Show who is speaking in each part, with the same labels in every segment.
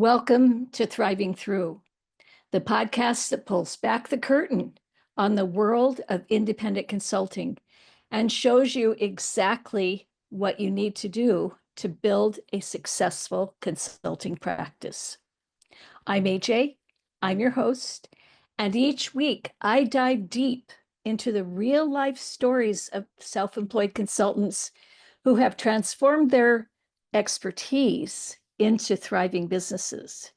Speaker 1: Welcome to Thriving Through, the podcast that pulls back the curtain on the world of independent consulting and shows you exactly what you need to do to build a successful consulting practice. I'm AJ, I'm your host, and each week I dive deep into the real life stories of self-employed consultants who have transformed their expertise into thriving businesses.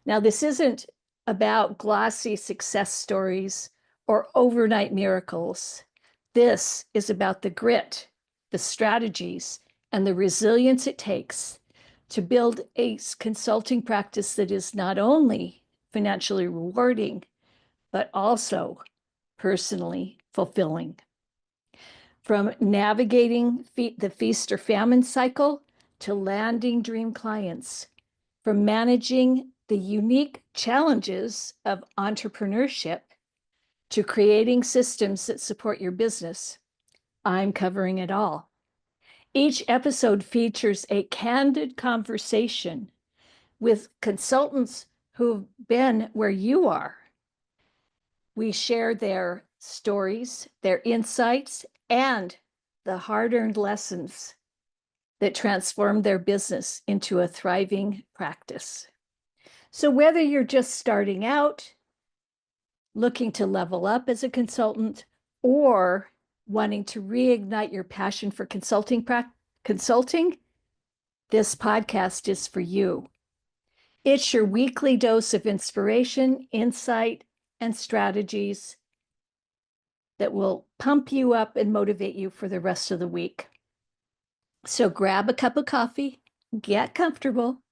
Speaker 1: Now, this isn't about glossy success stories or overnight miracles. This is about the grit, the strategies, and the resilience it takes to build a consulting practice that is not only financially rewarding, but also personally fulfilling. From navigating the feast or famine cycle to landing dream clients, from managing the unique challenges of entrepreneurship to creating systems that support your business, I'm covering it all. Each episode features a candid conversation with consultants who've been where you are. We share their stories, their insights, and the hard-earned lessons that transform their business into a thriving practice. So whether you're just starting out, looking to level up as a consultant, or wanting to reignite your passion for consulting, this podcast is for you. It's your weekly dose of inspiration, insight, and strategies that will pump you up and motivate you for the rest of the week. So grab a cup of coffee, get comfortable,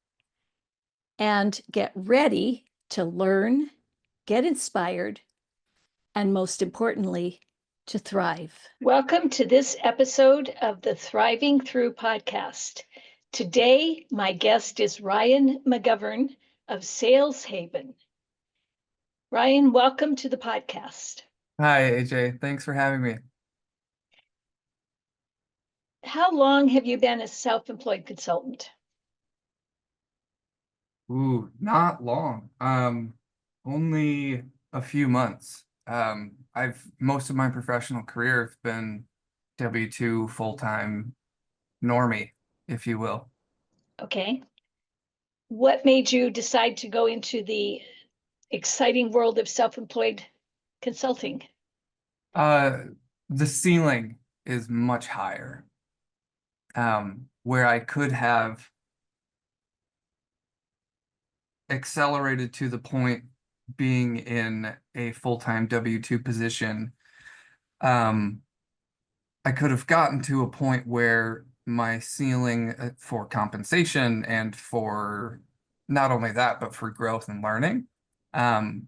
Speaker 1: and get ready to learn, get inspired, and most importantly, to thrive. Welcome to this episode of the Thriving Through podcast. Today, my guest is Ryan McGovern of Sales Haven. Ryan, welcome to the podcast.
Speaker 2: Hi, AJ. Thanks for having me.
Speaker 1: How long have you been a self-employed consultant?
Speaker 2: Ooh, not long. Only a few months. Most of my professional career has been W-2 full-time normie, if you will.
Speaker 1: Okay. What made you decide to go into the exciting world of self-employed consulting?
Speaker 2: The ceiling is much higher. Where I could have accelerated to the point being in a full-time W-2 position, I could have gotten to a point where my ceiling for compensation and for not only that, but for growth and learning, I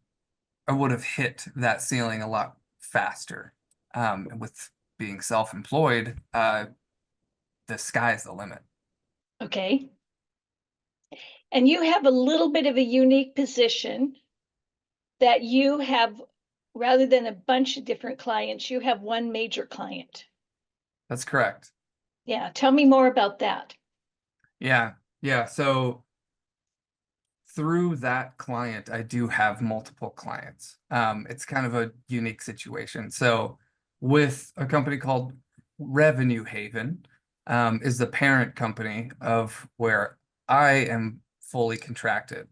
Speaker 2: would have hit that ceiling a lot faster. With being self-employed, the sky's the limit.
Speaker 1: Okay. And you have a little bit of a unique position that you have, rather than a bunch of different clients, you have one major client.
Speaker 2: That's correct.
Speaker 1: Yeah, tell me more about that.
Speaker 2: Yeah. So through that client, I do have multiple clients. It's kind of a unique situation. So with a company called Revenue Haven, is the parent company of where I am fully contracted.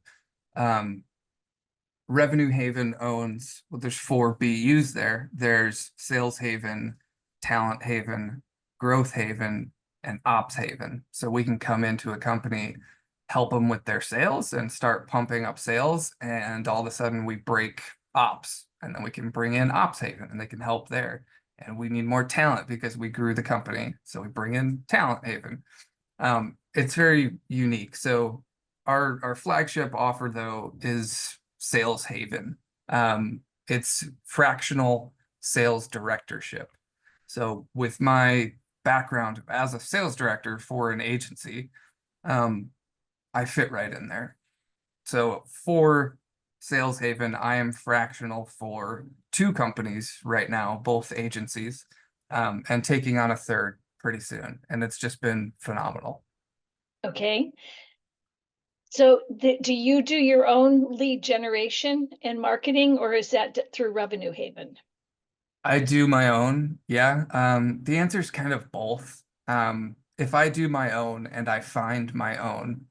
Speaker 2: Revenue Haven owns, well, there's 4 BUs there. There's Sales Haven, Talent Haven, Growth Haven, and Ops Haven. So we can come into a company, help them with their sales and start pumping up sales. And all of a sudden we break ops, and then we can bring in Ops Haven and they can help there. And we need more talent because we grew the company. So we bring in Talent Haven. It's very unique. So our flagship offer though is Sales Haven. It's fractional sales directorship. So with my background as a sales director for an agency, I fit right in there. So for Sales Haven, I am fractional for 2 companies right now, both agencies, and taking on a third pretty soon. And it's just been phenomenal.
Speaker 1: Okay. So do you do your own lead generation and marketing, or is that through Revenue Haven?
Speaker 2: I do my own, yeah. The answer is kind of both. If I do my own and I find my own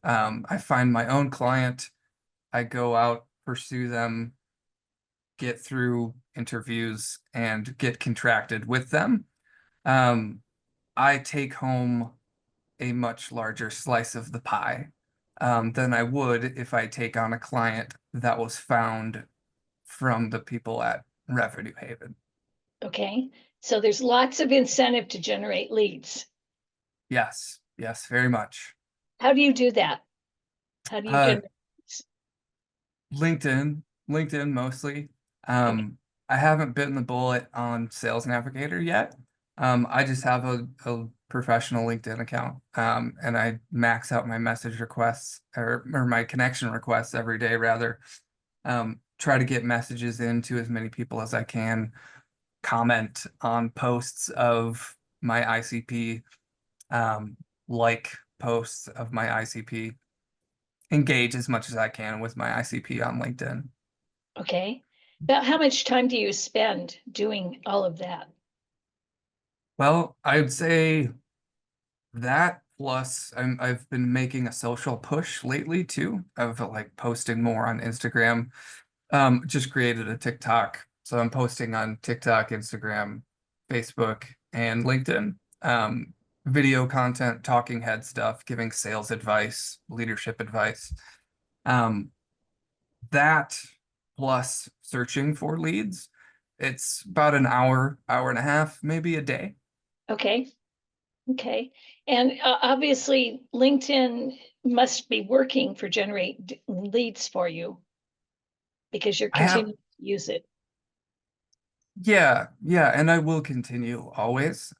Speaker 2: client, I go out, pursue them, get through interviews, and get contracted with them. Um, I take home a much larger slice of the pie, than I would if I take on a client that was found from the people at Revenue Haven.
Speaker 1: Okay. So there's lots of incentive to generate leads.
Speaker 2: Yes, yes, very much.
Speaker 1: How do you do that? How do you
Speaker 2: Uh,
Speaker 1: generate leads?
Speaker 2: LinkedIn mostly.
Speaker 1: Okay.
Speaker 2: I haven't bitten the bullet on Sales Navigator yet. I just have a professional LinkedIn account, and I max out my message requests or my connection requests every day rather. Try to get messages into as many people as I can, comment on posts of my ICP, um, like posts of my ICP, engage as much as I can with my ICP on LinkedIn.
Speaker 1: Okay. About how much time do you spend doing all of that?
Speaker 2: Well, I'd say that plus I've been making a social push lately too of like posting more on Instagram. Just created a TikTok. So I'm posting on TikTok, Instagram, Facebook, and LinkedIn. Video content, talking head stuff, giving sales advice, leadership advice. Um, that plus searching for leads. It's about an hour, hour and a half, maybe a day.
Speaker 1: Okay. Okay. And obviously, LinkedIn must be working for generate leads for you because you're
Speaker 2: I have,
Speaker 1: continuing to use it.
Speaker 2: yeah, yeah, and I will continue always,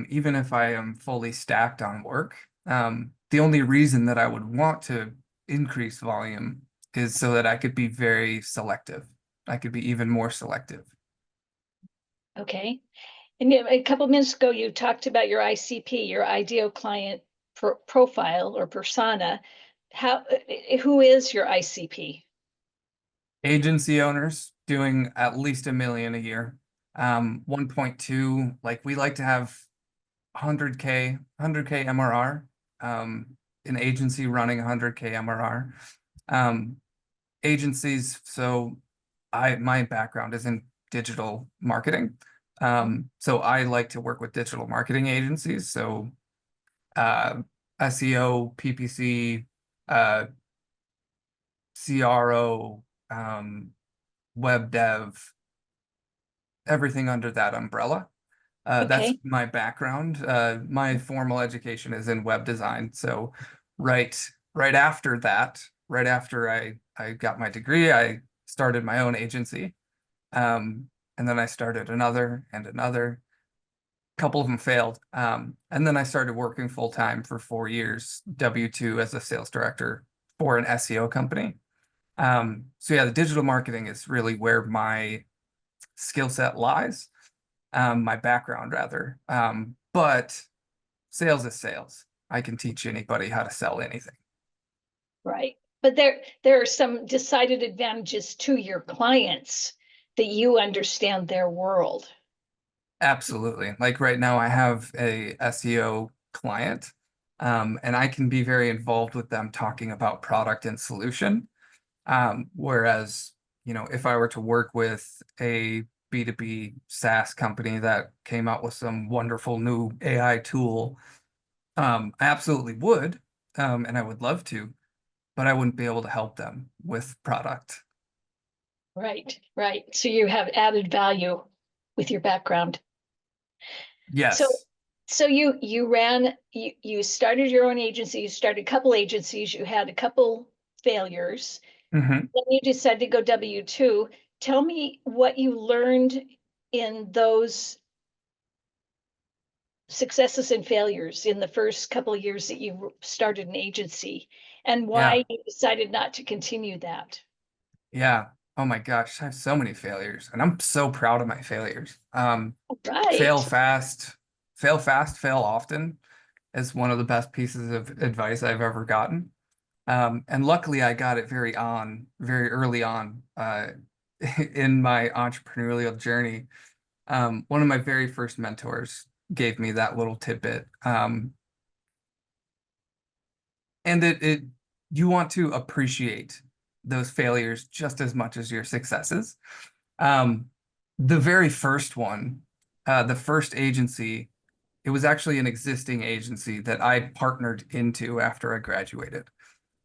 Speaker 2: even if I am fully stacked on work. The only reason that I would want to increase volume is so that I could be very selective. I could be even more selective.
Speaker 1: Okay. And a couple minutes ago, you talked about your ICP, your ideal client profile or persona. How, who is your ICP?
Speaker 2: Agency owners doing at least 1 million a year. 1.2, like we like to have 100K MRR. An agency running 100K MRR. Um, Agencies, so my background is in digital marketing. So I like to work with digital marketing agencies. So uh, SEO, PPC, uh, CRO, web dev, everything under that umbrella. That's
Speaker 1: Okay.
Speaker 2: my background. My formal education is in web design. So right right after that, right after I got my degree, I started my own agency. And then I started another and another. A couple of them failed. And then I started working full time for 4 years, W-2 as a sales director for an SEO company. So yeah, the digital marketing is really where my skill set lies, my background rather. But sales is sales. I can teach anybody how to sell anything.
Speaker 1: Right. But there are some decided advantages to your clients that you understand their world.
Speaker 2: Absolutely. Like right now, I have a SEO client, and I can be very involved with them talking about product and solution. Whereas, if I were to work with a B2B SaaS company that came out with some wonderful new AI tool, I absolutely would, and I would love to, but I wouldn't be able to help them with product.
Speaker 1: Right, right. So you have added value with your background. So
Speaker 2: Yes.
Speaker 1: so you started your own agency, you started a couple agencies, you had a couple failures.
Speaker 2: Hmm.
Speaker 1: Then you decided to go W-2. Tell me what you learned in those successes and failures in the first couple of years that you started an agency and
Speaker 2: Yeah.
Speaker 1: why you decided not to continue that.
Speaker 2: Yeah. Oh my gosh, I have so many failures, and I'm so proud of my failures. Fail
Speaker 1: Right.
Speaker 2: fast, fail fast, fail often is one of the best pieces of advice I've ever gotten. And luckily I got it very early on in my entrepreneurial journey. One of my very first mentors gave me that little tidbit. And you want to appreciate those failures just as much as your successes. Um, the very first one, the first agency, it was actually an existing agency that I partnered into after I graduated.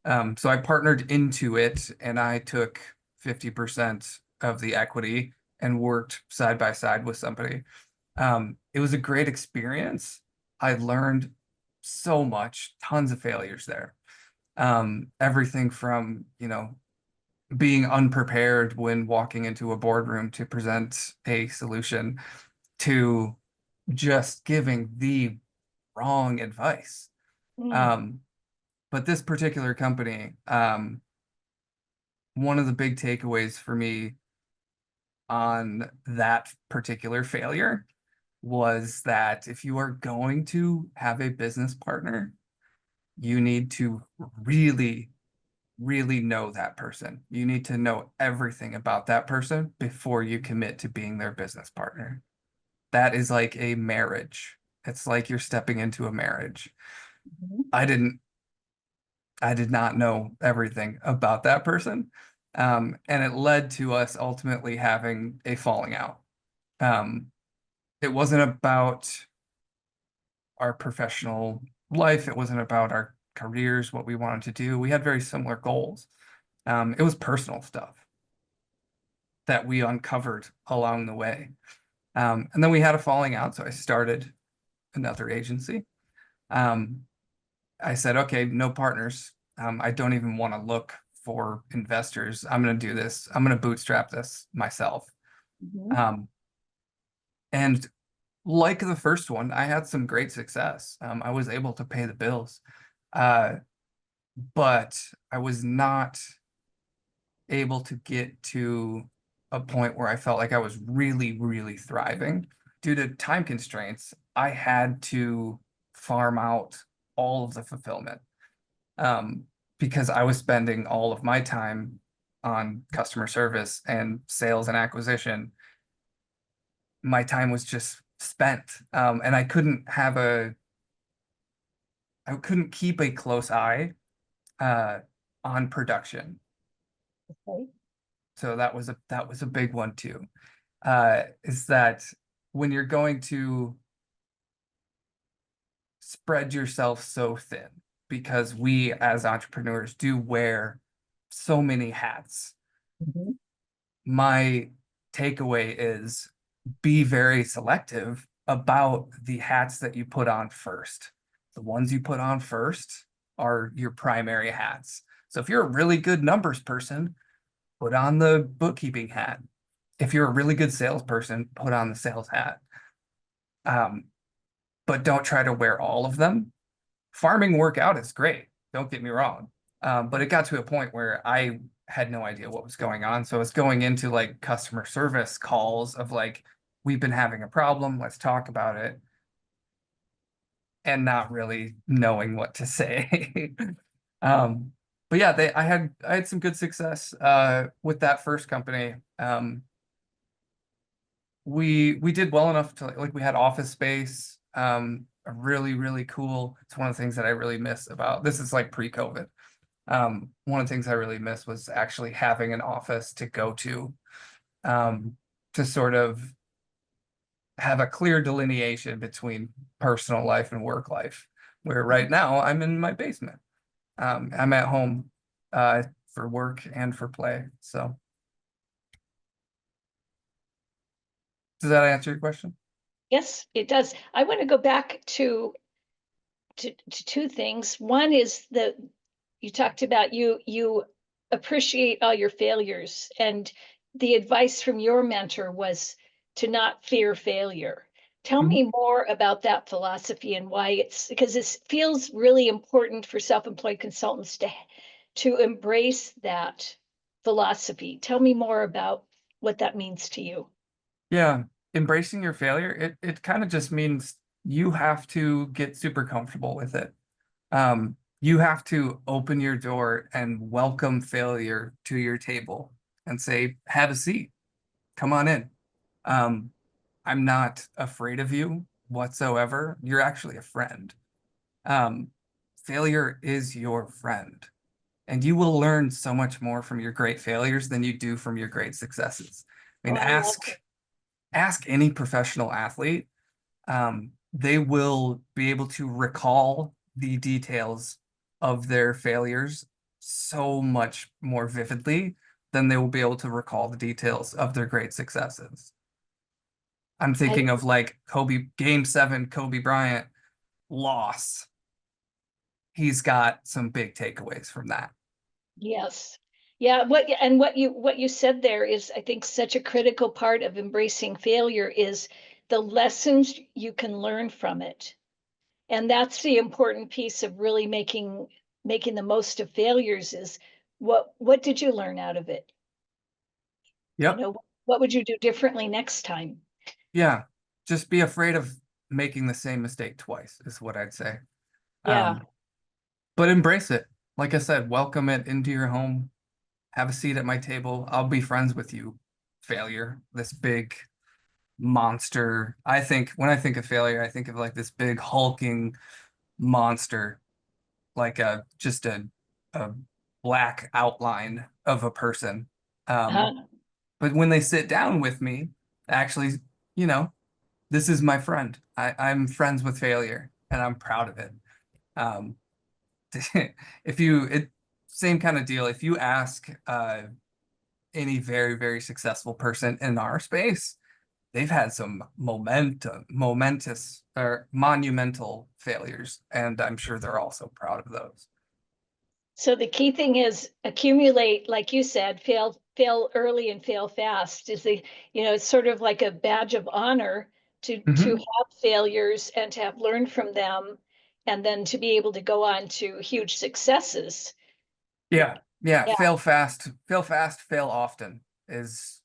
Speaker 2: So I partnered into it and I took 50% of the equity and worked side by side with somebody. It was a great experience. I learned so much, tons of failures there. Everything from, being unprepared when walking into a boardroom to present a solution to just giving the wrong advice.
Speaker 1: Mm,
Speaker 2: Um, but this particular company, one of the big takeaways for me on that particular failure was that if you are going to have a business partner, you need to really, really know that person. You need to know everything about that person before you commit to being their business partner. That is like a marriage. It's like you're stepping into a marriage.
Speaker 1: mhm.
Speaker 2: I didn't, I did not know everything about that person. And it led to us ultimately having a falling out. Um, it wasn't about our professional life. It wasn't about our careers, what we wanted to do. We had very similar goals. It was personal stuff that we uncovered along the way. And then we had a falling out, so I started another agency. Um, I said, okay, no partners. I don't even want to look for investors. I'm going to do this. I'm going to bootstrap this myself.
Speaker 1: Mhm.
Speaker 2: Um, and like the first one, I had some great success. I was able to pay the bills, uh, but I was not able to get to a point where I felt like I was really, really thriving. Due to time constraints, I had to farm out all of the fulfillment um, because I was spending all of my time on customer service and sales and acquisition. My time was just spent, and I couldn't keep a close eye uh, on production.
Speaker 1: Okay.
Speaker 2: So that was a big one too. Is that when you're going to spread yourself so thin, because we as entrepreneurs do wear so many hats.
Speaker 1: Mhm.
Speaker 2: My takeaway is be very selective about the hats that you put on first. The ones you put on first are your primary hats. So if you're a really good numbers person, put on the bookkeeping hat. If you're a really good salesperson, put on the sales hat. Um, but don't try to wear all of them. Farming workout is great. Don't get me wrong. But it got to a point where I had no idea what was going on. So I was going into like customer service calls of like, we've been having a problem. Let's talk about it. And not really knowing what to say. um, but yeah, I had some good success with that first company. We did well enough to like we had office space, a really, really cool. It's one of the things that I really miss about this is like pre-COVID. One of the things I really miss was actually having an office to go um, to sort of have a clear delineation between personal life and work life. Where right now I'm in my basement. I'm at home for work and for play. So does that answer your question?
Speaker 1: Yes, it does. I want to go back to two things. One is that you talked about you appreciate all your failures, and the advice from your mentor was to not fear failure. Tell
Speaker 2: Mhm.
Speaker 1: me more about that philosophy and why it's because it feels really important for self-employed consultants to embrace that philosophy. Tell me more about what that means to you.
Speaker 2: Yeah, embracing your failure, it kind of just means you have to get super comfortable with it. You have to open your door and welcome failure to your table and say, have a seat, come on in. Um, I'm not afraid of you whatsoever. You're actually a friend. Um, Failure is your friend, and you will learn so much more from your great failures than you do from your great successes. I
Speaker 1: Oh,
Speaker 2: mean,
Speaker 1: I love it.
Speaker 2: ask any professional athlete. They will be able to recall the details of their failures so much more vividly than they will be able to recall the details of their great successes. I'm
Speaker 1: I,
Speaker 2: thinking of like Game 7, Kobe Bryant loss. He's got some big takeaways from that.
Speaker 1: yes. Yeah, what you said there is, I think, such a critical part of embracing failure is the lessons you can learn from it. And that's the important piece of really making the most of failures is what did you learn out of it? You
Speaker 2: Yep.
Speaker 1: know, what would you do differently next time?
Speaker 2: Yeah. Just be afraid of making the same mistake twice, is what I'd say.
Speaker 1: Yeah.
Speaker 2: Um, but embrace it. Like I said, welcome it into your home. Have a seat at my table. I'll be friends with you. Failure, this big monster. I think when I think of failure, I think of like this big hulking monster, like a just a black outline of a person. Um,
Speaker 1: Uh,
Speaker 2: but when they sit down with me, actually, you know, this is my friend. I'm friends with failure, and I'm proud of it. Um, if you it same kind of deal. If you ask any very, very successful person in our space, they've had some momentous or monumental failures, and I'm sure they're also proud of those.
Speaker 1: so the key thing is accumulate, like you said, fail early and fail fast is it's sort of like a badge of honor to
Speaker 2: Hmm.
Speaker 1: have failures and to have learned from them and then to be able to go on to huge successes.
Speaker 2: Yeah, yeah.
Speaker 1: Yeah,
Speaker 2: Fail fast, fail often is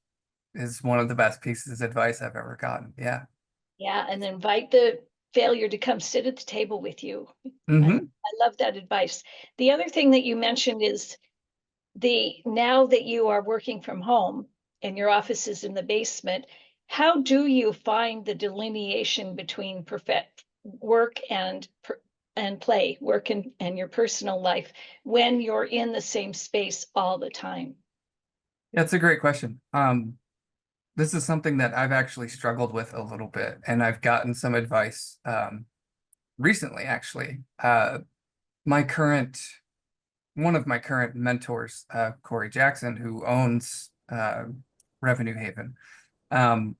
Speaker 2: one of the best pieces of advice I've ever gotten. Yeah.
Speaker 1: yeah, and invite the failure to come sit at the table with you.
Speaker 2: Hmm.
Speaker 1: I love that advice. The other thing that you mentioned is the now that you are working from home and your office is in the basement, how do you find the delineation between perfect work and play, work and your personal life when you're in the same space all the time?
Speaker 2: That's a great question. This is something that I've actually struggled with a little bit, and I've gotten some advice recently, actually. My current One of my current mentors, Corey Jackson, who owns Revenue Haven, um,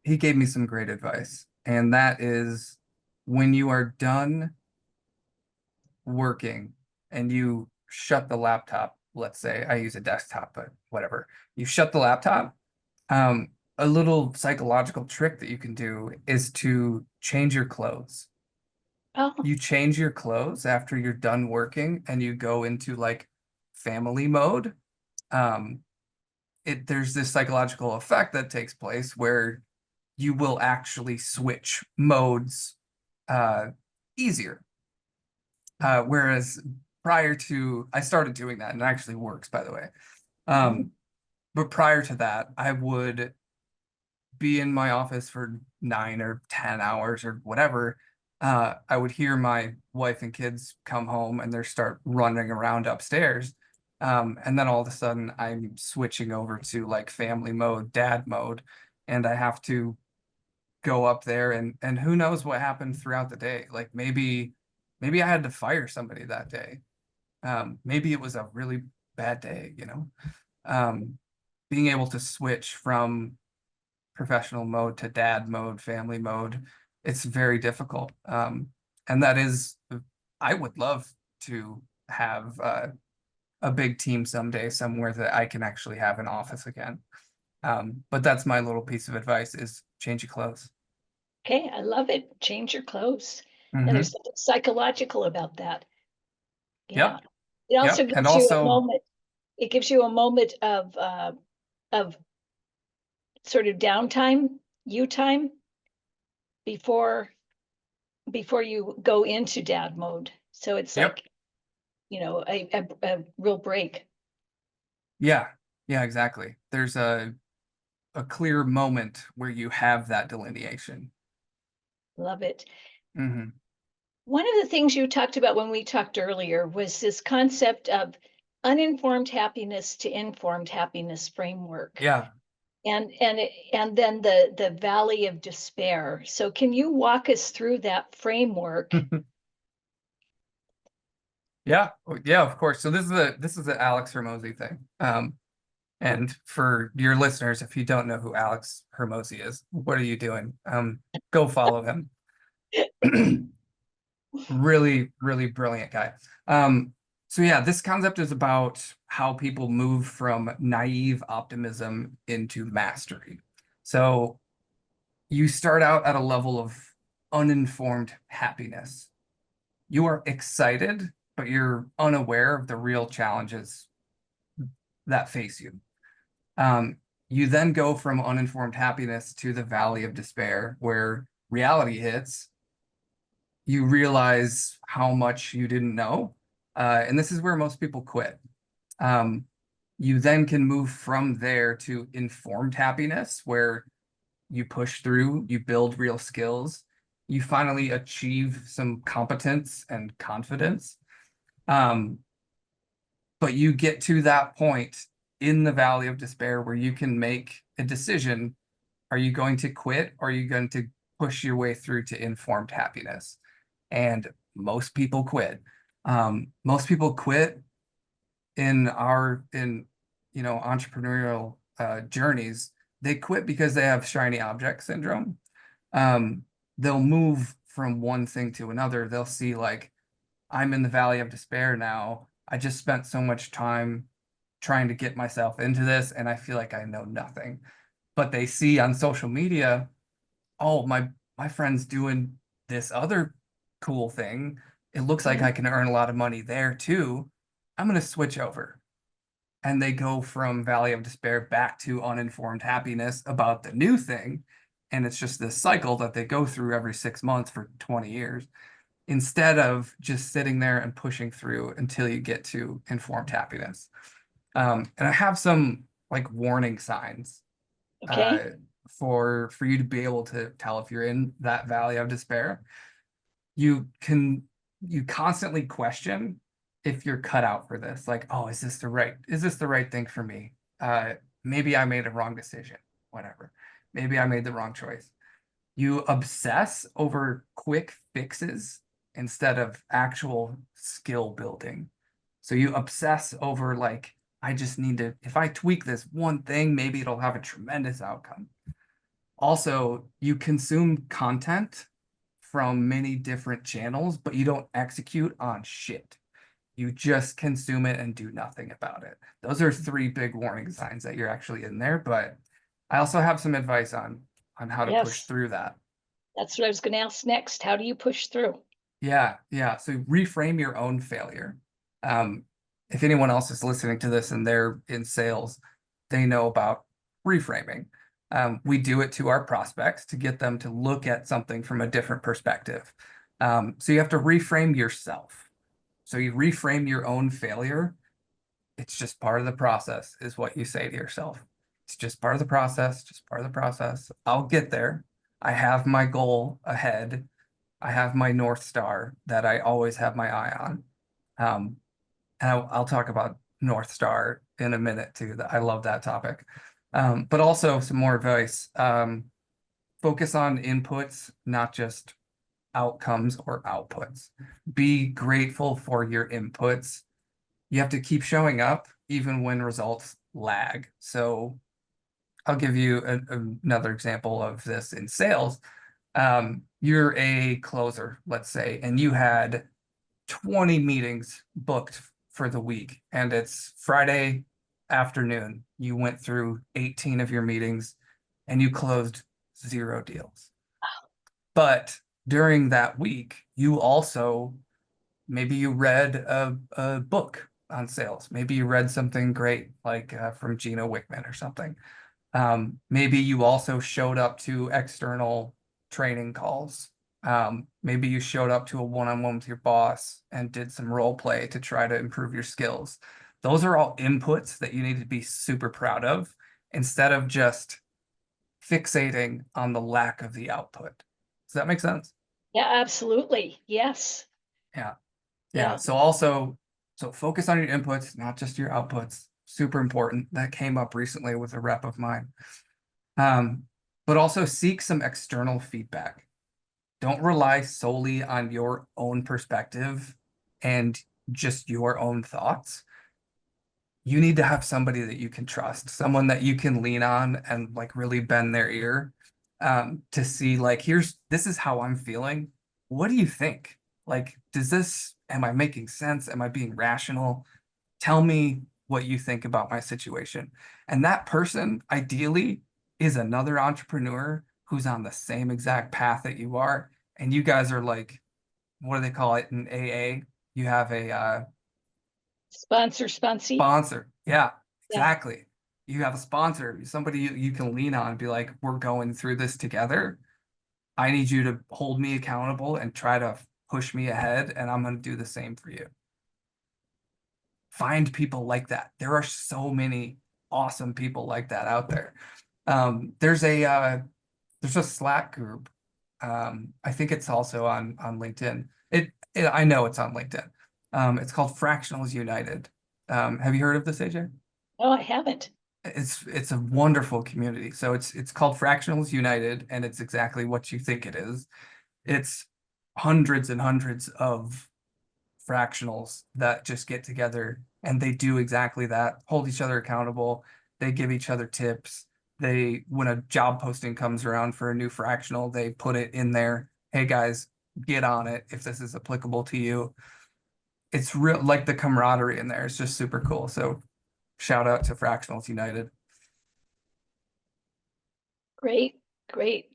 Speaker 2: he gave me some great advice, and that is when you are done working and you shut the laptop, let's say I use a desktop, but whatever, you shut the laptop. Um, a little psychological trick that you can do is to change your clothes.
Speaker 1: Oh,
Speaker 2: You change your clothes after you're done working and you go into like family mode. Um, there's this psychological effect that takes place where you will actually switch modes uh, easier. Whereas prior to, I started doing that and it actually works, by the way.
Speaker 1: mhm.
Speaker 2: Um, but prior to that, I would be in my office for 9 or 10 hours or whatever. I would hear my wife and kids come home and they start running around upstairs. And then all of a sudden I'm switching over to like family mode, dad mode, and I have to go up there and who knows what happened throughout the day. Like maybe I had to fire somebody that day. Maybe it was a really bad day, you know. Um, Being able to switch from professional mode to dad mode, family mode, it's very difficult. And that is, I would love to have a big team someday, somewhere that I can actually have an office again. But that's my little piece of advice is change your clothes.
Speaker 1: Okay, I love it. Change your clothes. And there's
Speaker 2: Hmm.
Speaker 1: something psychological about that. Yeah.
Speaker 2: Yep.
Speaker 1: It also
Speaker 2: Yep. And
Speaker 1: gives you a
Speaker 2: also,
Speaker 1: moment. It gives you a moment of sort of downtime, you time before before you go into dad mode. So it's
Speaker 2: yep.
Speaker 1: like a real break.
Speaker 2: Yeah, yeah, exactly. There's a clear moment where you have that delineation.
Speaker 1: Love it.
Speaker 2: Hmm.
Speaker 1: One of the things you talked about when we talked earlier was this concept of uninformed happiness to informed happiness framework.
Speaker 2: Yeah.
Speaker 1: And then the valley of despair. So can you walk us through that framework?
Speaker 2: Yeah, yeah, of course. So this is the Alex Hermosi thing. And for your listeners, if you don't know who Alex Hermosi is, what are you doing? Go follow him. Really, really brilliant guy. So yeah, this concept is about how people move from naive optimism into mastery. So you start out at a level of uninformed happiness. You are excited, but you're unaware of the real challenges that face you. Um, you then go from uninformed happiness to the valley of despair, where reality hits. You realize how much you didn't know. And this is where most people quit. Um, you then can move from there to informed happiness, where you push through, you build real skills, you finally achieve some competence and confidence. Um, but you get to that point in the valley of despair where you can make a decision. Are you going to quit, or are you going to push your way through to informed happiness? And most people quit. Most people quit in entrepreneurial journeys. They quit because they have shiny object syndrome. Um, they'll move from one thing to another. They'll see, like, I'm in the valley of despair now. I just spent so much time trying to get myself into this, and I feel like I know nothing. But they see on social media, oh, my friend's doing this other cool thing. It looks like
Speaker 1: Mhm.
Speaker 2: I can earn a lot of money there too. I'm going to switch over. And they go from valley of despair back to uninformed happiness about the new thing. And it's just this cycle that they go through every 6 months for 20 years, instead of just sitting there and pushing through until you get to informed happiness. And I have some like warning signs uh,
Speaker 1: Okay.
Speaker 2: for you to be able to tell if you're in that valley of despair. You constantly question if you're cut out for this. Like, oh, is this the right thing for me? Maybe I made a wrong decision, whatever. Maybe I made the wrong choice. You obsess over quick fixes instead of actual skill building. So you obsess over, like, I just need to, if I tweak this one thing, maybe it'll have a tremendous outcome. Also, you consume content from many different channels, but you don't execute on shit. You just consume it and do nothing about it. Those are three big warning signs that you're actually in there, but I also have some advice on how to push
Speaker 1: Yes,
Speaker 2: through that.
Speaker 1: that's what I was going to ask next. How do you push through?
Speaker 2: Yeah, yeah. So reframe your own failure. Um, if anyone else is listening to this and they're in sales, they know about reframing. We do it to our prospects to get them to look at something from a different perspective. So you have to reframe yourself. So you reframe your own failure. It's just part of the process, is what you say to yourself. It's just part of the process, just part of the process. I'll get there. I have my goal ahead. I have my North Star that I always have my eye on. Um, and I'll talk about North Star in a minute too. I love that topic. But also some more advice. Focus on inputs, not just outcomes or outputs. Be grateful for your inputs. You have to keep showing up even when results lag. So I'll give you another example of this in sales. You're a closer, let's say, and you had 20 meetings booked for the week, and it's Friday afternoon. You went through 18 of your meetings and you closed 0 deals. But during that week, you also, maybe you read a book on sales. Maybe you read something great, like from Gino Wickman or something. Maybe you also showed up to external training calls Maybe you showed up to a one-on-one with your boss and did some role play to try to improve your skills. Those are all inputs that you need to be super proud of instead of just fixating on the lack of the output. Does that make sense?
Speaker 1: Yeah, absolutely. Yes.
Speaker 2: Yeah. Yeah.
Speaker 1: Yeah.
Speaker 2: So focus on your inputs, not just your outputs. Super important. That came up recently with a rep of mine. Um, but also seek some external feedback. Don't rely solely on your own perspective and just your own thoughts. You need to have somebody that you can trust, someone that you can lean on and like really bend their ear, to see like, this is how I'm feeling. What do you think? Like, am I making sense? Am I being rational? Tell me what you think about my situation. And that person, ideally, is another entrepreneur who's on the same exact path that you are. And you guys are like, what do they call it in AA? You have a
Speaker 1: Sponsor, sponsee.
Speaker 2: sponsor. Yeah,
Speaker 1: Yeah.
Speaker 2: exactly. You have a sponsor, somebody you can lean on and be like, we're going through this together. I need you to hold me accountable and try to push me ahead, and I'm going to do the same for you. Find people like that. There are so many awesome people like that out there. There's a Slack group. I think it's also on LinkedIn. I know it's on LinkedIn. It's called Fractionals United. Have you heard of this, AJ?
Speaker 1: Oh, I haven't.
Speaker 2: It's a wonderful community. So it's called Fractionals United, and it's exactly what you think it is. It's hundreds and hundreds of fractionals that just get together and they do exactly that, hold each other accountable. They give each other tips. When a job posting comes around for a new fractional, they put it in there. Hey guys, get on it if this is applicable to you. It's real, like the camaraderie in there. It's just super cool. So shout out to Fractionals United.
Speaker 1: Great, great.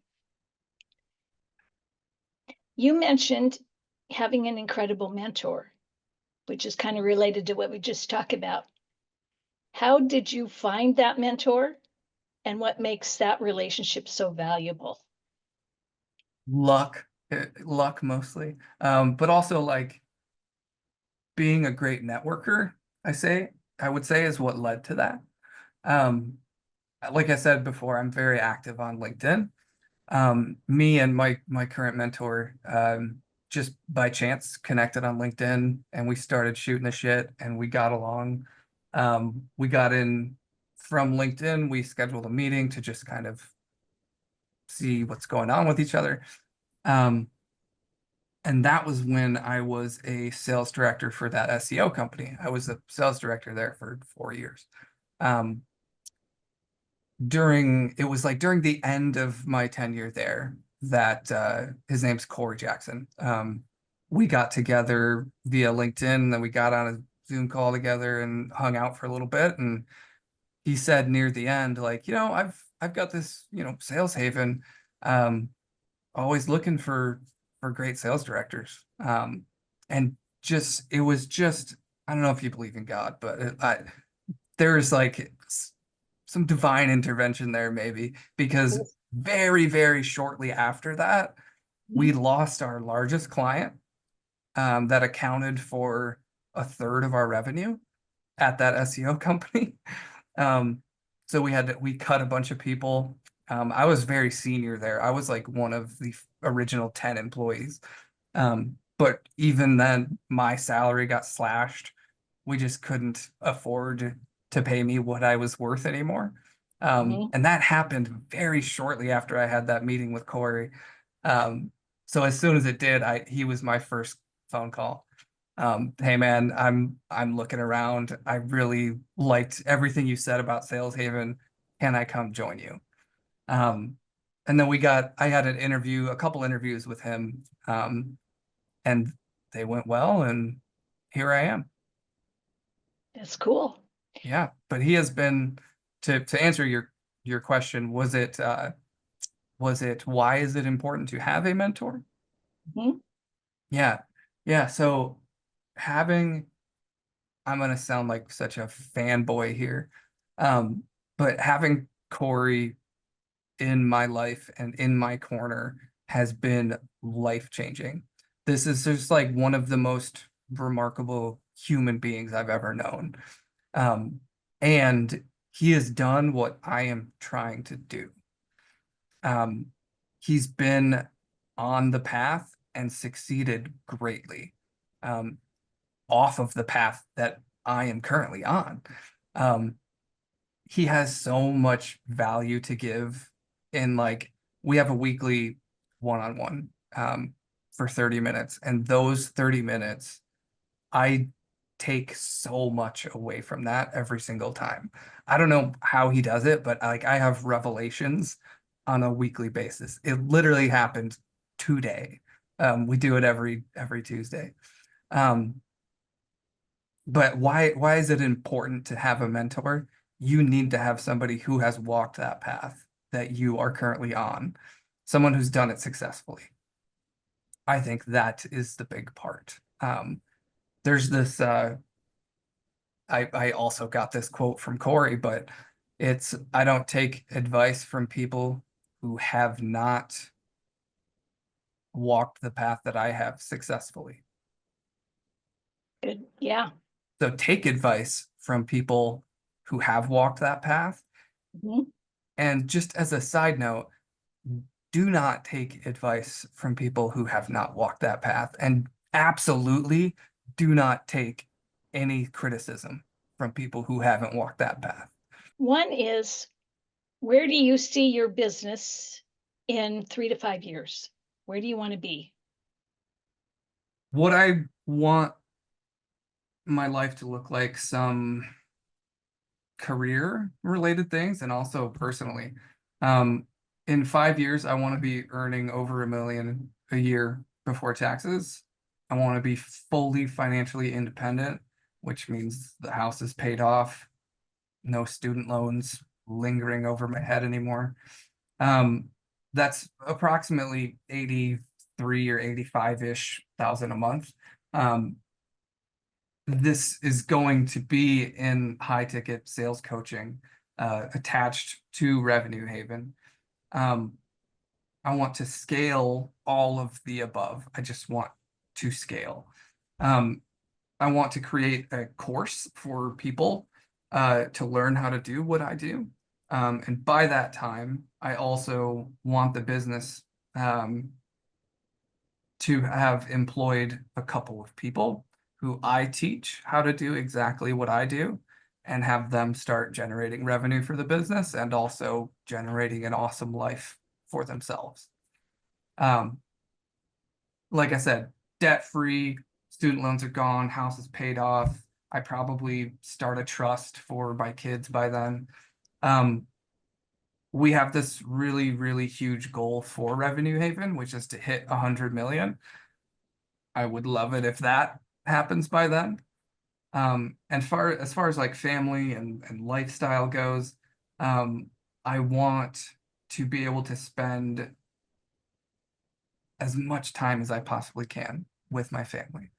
Speaker 1: You mentioned having an incredible mentor, which is kind of related to what we just talked about. How did you find that mentor and what makes that relationship so valuable?
Speaker 2: Luck, luck mostly. But also like being a great networker, I would say is what led to that. Um, like I said before, I'm very active on LinkedIn. Me and my current mentor, just by chance connected on LinkedIn and we started shooting the shit and we got along. We got in from LinkedIn, we scheduled a meeting to just kind of see what's going on with each other. Um, and that was when I was a sales director for that SEO company. I was a sales director there for 4 years. Um, it was like during the end of my tenure there that his name's Corey Jackson. We got together via LinkedIn, then we got on a Zoom call together and hung out for a little bit. And he said near the end, like, I've got this, sales haven. Um, Always looking for great sales directors. And it was just, I don't know if you believe in God, but there's like some divine intervention there, maybe, because very, very shortly after that, we
Speaker 1: Mhm.
Speaker 2: lost our largest client, that accounted for a third of our revenue at that SEO company. Um, so we cut a bunch of people. I was very senior there. I was like one of the original 10 employees. But even then, my salary got slashed. We just couldn't afford to pay me what I was worth anymore.
Speaker 1: Mhm.
Speaker 2: And that happened very shortly after I had that meeting with Corey. Um, so as soon as it did, he was my first phone call. Hey man, I'm looking around. I really liked everything you said about Sales Haven. Can I come join you? Um, and then I had a couple interviews with him, and they went well, and here I am.
Speaker 1: That's cool.
Speaker 2: Yeah, but he has been to answer your question, was it why is it important to have a mentor?
Speaker 1: Mhm.
Speaker 2: Yeah. Yeah, so having I'm gonna sound like such a fanboy here. Um, but having Corey in my life and in my corner has been life-changing. This is just like one of the most remarkable human beings I've ever known. Um, and he has done what I am trying to do. Um, he's been on the path and succeeded greatly, um, off of the path that I am currently on. Um, he has so much value to give in like we have a weekly one-on-one for 30 minutes, and those 30 minutes I take so much away from that every single time. I don't know how he does it, but like I have revelations on a weekly basis. It literally happened today. We do it every Tuesday. Um, but why is it important to have a mentor? You need to have somebody who has walked that path that you are currently on, someone who's done it successfully. I think that is the big part. There's this I also got this quote from Corey, but it's I don't take advice from people who have not walked the path that I have successfully.
Speaker 1: Good. Yeah.
Speaker 2: So take advice from people who have walked that path.
Speaker 1: Mhm.
Speaker 2: And just as a side note, do not take advice from people who have not walked that path. And absolutely do not take any criticism from people who haven't walked that path.
Speaker 1: One is, where do you see your business in 3 to 5 years? Where do you want to be?
Speaker 2: What I want my life to look like, some career related things and also personally. Um, in 5 years, I want to be earning over $1 million a year before taxes. I want to be fully financially independent, which means the house is paid off, no student loans lingering over my head anymore. Um, that's approximately 83 or 85-ish thousand a month. Um, this is going to be in high ticket sales coaching, attached to Revenue Haven. Um, I want to scale all of the above. I just want to scale. Um, I want to create a course for people to learn how to do what I do. And by that time, I also want the business to have employed a couple of people who I teach how to do exactly what I do and have them start generating revenue for the business and also generating an awesome life for themselves. Um, like I said, debt-free, student loans are gone, house is paid off. I probably start a trust for my kids by then. Um, we have this really, really huge goal for Revenue Haven, which is to hit 100 million. I would love it if that happens by then. And as far as like family and lifestyle goes, I want to be able to spend as much time as I possibly can with my family.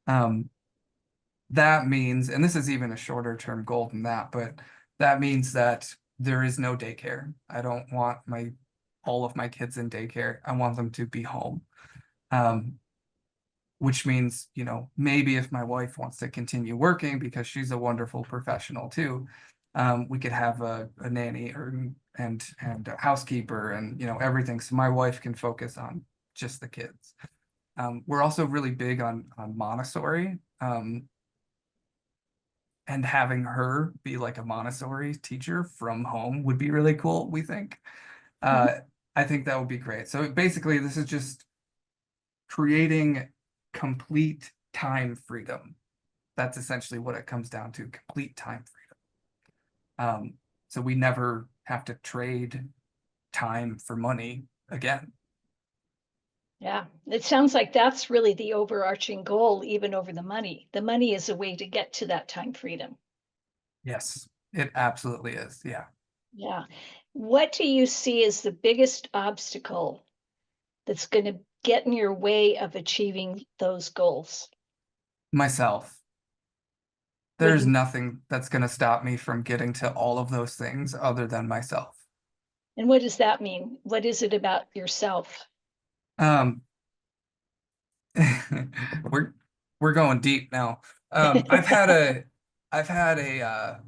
Speaker 2: Um, that means, and this is even a shorter term goal than that, but that means that there is no daycare. I don't want all of my kids in daycare. I want them to be home. Which means, maybe if my wife wants to continue working because she's a wonderful professional too, we could have a nanny and a housekeeper and everything, so my wife can focus on just the kids. We're also really big on Montessori, and having her be like a Montessori teacher from home would be really cool, we think.
Speaker 1: Mhm.
Speaker 2: I think that would be great. So basically, this is just creating complete time freedom. That's essentially what it comes down to, complete time freedom. So we never have to trade time for money again.
Speaker 1: Yeah, it sounds like that's really the overarching goal, even over the money. The money is a way to get to that time freedom.
Speaker 2: Yes, it absolutely is. Yeah.
Speaker 1: Yeah. What do you see as the biggest obstacle that's going to get in your way of achieving those goals?
Speaker 2: Myself.
Speaker 1: What do
Speaker 2: There's
Speaker 1: you,
Speaker 2: nothing that's going to stop me from getting to all of those things other than myself.
Speaker 1: and what does that mean? What is it about yourself?
Speaker 2: Um, we're we're going deep now. I've had a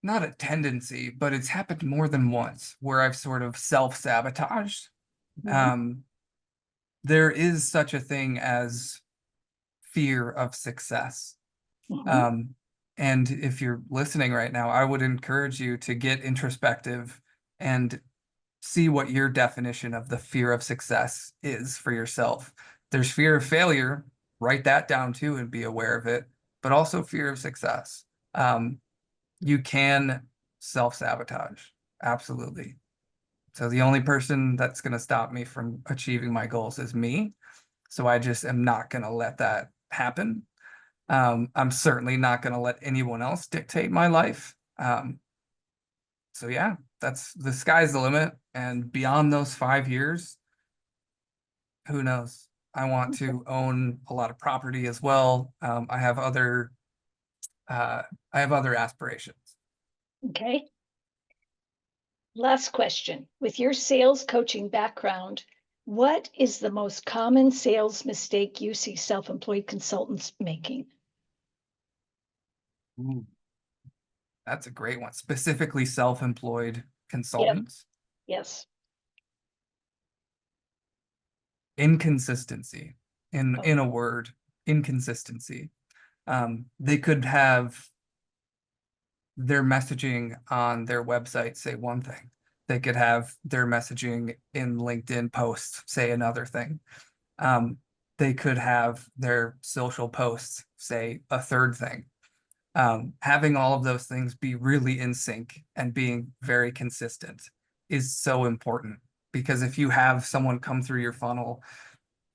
Speaker 2: not a tendency, but it's happened more than once where I've sort of self-sabotaged.
Speaker 1: Mhm,
Speaker 2: Um, there is such a thing as fear of success.
Speaker 1: mhm.
Speaker 2: Um, and if you're listening right now, I would encourage you to get introspective and see what your definition of the fear of success is for yourself. There's fear of failure, write that down too and be aware of it, but also fear of success. You can self-sabotage, absolutely. So the only person that's going to stop me from achieving my goals is me. So I just am not going to let that happen. I'm certainly not going to let anyone else dictate my life. So yeah, that's the sky's the limit. And beyond those 5 years, who knows? I want to own a lot of property as well. Uh, I have other aspirations.
Speaker 1: Okay. Last question. With your sales coaching background, what is the most common sales mistake you see self-employed consultants making?
Speaker 2: Ooh, that's a great one. Specifically self-employed
Speaker 1: Yes,
Speaker 2: consultants.
Speaker 1: yes.
Speaker 2: Inconsistency. In a word, inconsistency. They could have their messaging on their website say one thing. They could have their messaging in LinkedIn posts say another thing. They could have their social posts say a third thing. Having all of those things be really in sync and being very consistent is so important, because if you have someone come through your funnel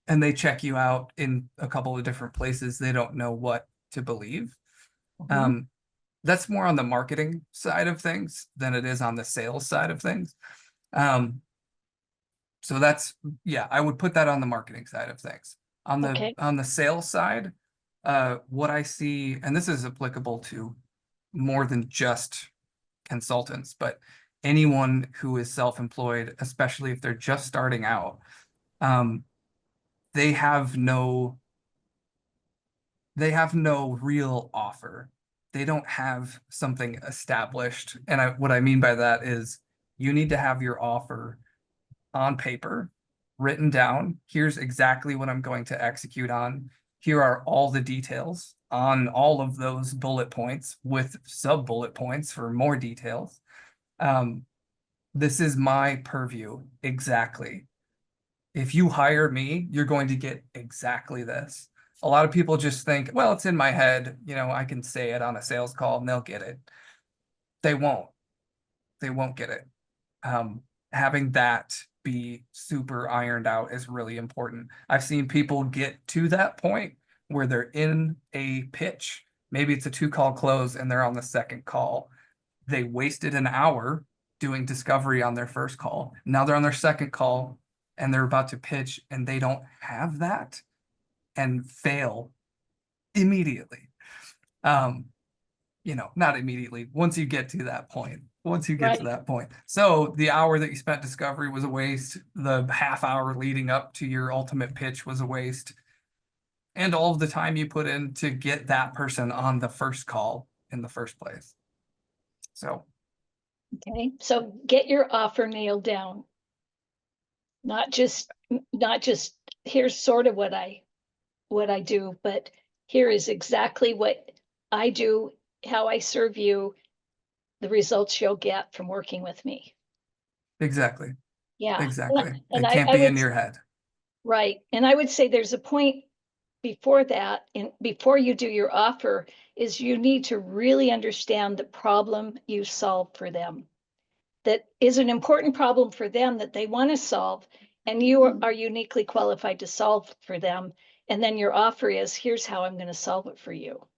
Speaker 2: and they check you out in a couple of different places, they don't know what to believe.
Speaker 1: Mhm.
Speaker 2: Um, that's more on the marketing side of things than it is on the sales side of things. Um, so that's, yeah, I would put that on the marketing side of things.
Speaker 1: Okay.
Speaker 2: On the sales side, what I see, and this is applicable to more than just consultants, but anyone who is self-employed, especially if they're just starting out, um, they have no they have no real offer. They don't have something established. And what I mean by that is you need to have your offer on paper, written down. Here's exactly what I'm going to execute on. Here are all the details on all of those bullet points with sub bullet points for more details. Um, this is my purview exactly. If you hire me, you're going to get exactly this. A lot of people just think, well, it's in my head, I can say it on a sales call and they'll get it. They won't. They won't get it. Having that be super ironed out is really important. I've seen people get to that point where they're in a pitch. Maybe it's a 2 call close and they're on the second call. They wasted an hour doing discovery on their first call. Now they're on their second call and they're about to pitch and they don't have that and fail immediately. Um, not immediately, once you get to that point. Once you get to
Speaker 1: Right.
Speaker 2: that point. So the hour that you spent discovery was a waste. The half hour leading up to your ultimate pitch was a waste. And all of the time you put in to get that person on the first call in the first place. So
Speaker 1: Okay. So get your offer nailed down. Not just here's sort of what I do, but here is exactly what I do, how I serve you, the results you'll get from working with me.
Speaker 2: exactly.
Speaker 1: Yeah.
Speaker 2: Exactly.
Speaker 1: And
Speaker 2: It
Speaker 1: I,
Speaker 2: can't
Speaker 1: I
Speaker 2: be
Speaker 1: would,
Speaker 2: in your head.
Speaker 1: right. And I would say there's a point before that, and before you do your offer, is you need to really understand the problem you solve for them. That is an important problem for them that they want to solve, and you are uniquely qualified to solve for them. And then your offer is, here's how I'm going to solve it for you. But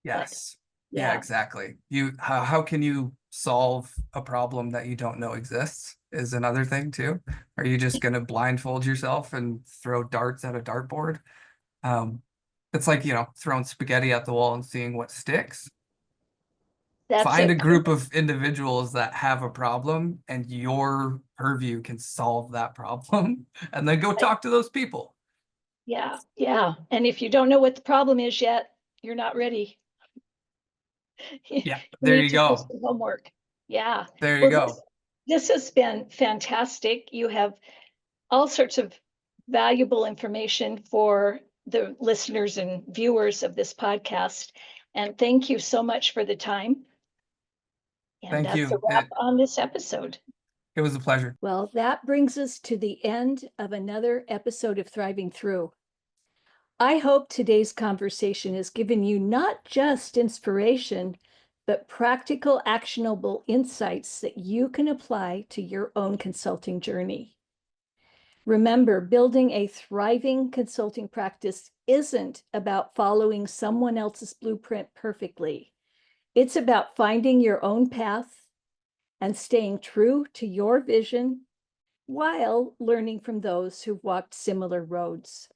Speaker 2: Yes. Yeah,
Speaker 1: yeah,
Speaker 2: exactly. How can you solve a problem that you don't know exists is another thing too. Are you just going to blindfold yourself and throw darts at a dartboard? Um, it's like, throwing spaghetti at the wall and seeing what sticks.
Speaker 1: That's
Speaker 2: Find a
Speaker 1: it.
Speaker 2: group of individuals that have a problem and your purview can solve that problem, and then go talk to those people.
Speaker 1: Yeah, yeah. And if you don't know what the problem is yet, you're not ready. You
Speaker 2: Yeah, there
Speaker 1: need
Speaker 2: you
Speaker 1: to do
Speaker 2: go.
Speaker 1: some homework. Yeah.
Speaker 2: There you
Speaker 1: Well,
Speaker 2: go.
Speaker 1: this has been fantastic. You have all sorts of valuable information for the listeners and viewers of this podcast. And thank you so much for the time. And
Speaker 2: Thank
Speaker 1: that's a
Speaker 2: you.
Speaker 1: wrap on this episode.
Speaker 2: It was a pleasure.
Speaker 1: Well, that brings us to the end of another episode of Thriving Through. I hope today's conversation has given you not just inspiration, but practical, actionable insights that you can apply to your own consulting journey. Remember, building a thriving consulting practice isn't about following someone else's blueprint perfectly. It's about finding your own path and staying true to your vision while learning from those who've walked similar roads.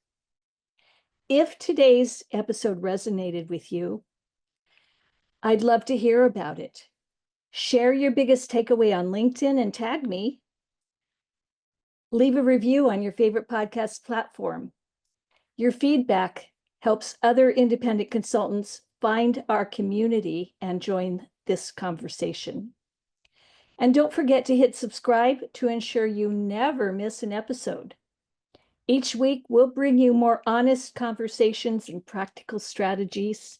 Speaker 1: If today's episode resonated with you, I'd love to hear about it. Share your biggest takeaway on LinkedIn and tag me. Leave a review on your favorite podcast platform. Your feedback helps other independent consultants find our community and join this conversation. And don't forget to hit subscribe to ensure you never miss an episode. Each week, we'll bring you more honest conversations and practical strategies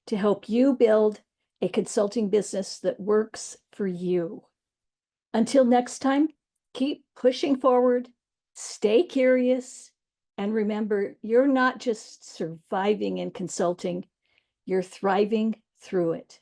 Speaker 1: to help you build a consulting business that works for you. Until next time, keep pushing forward, stay curious, and remember, you're not just surviving in consulting, you're thriving through it.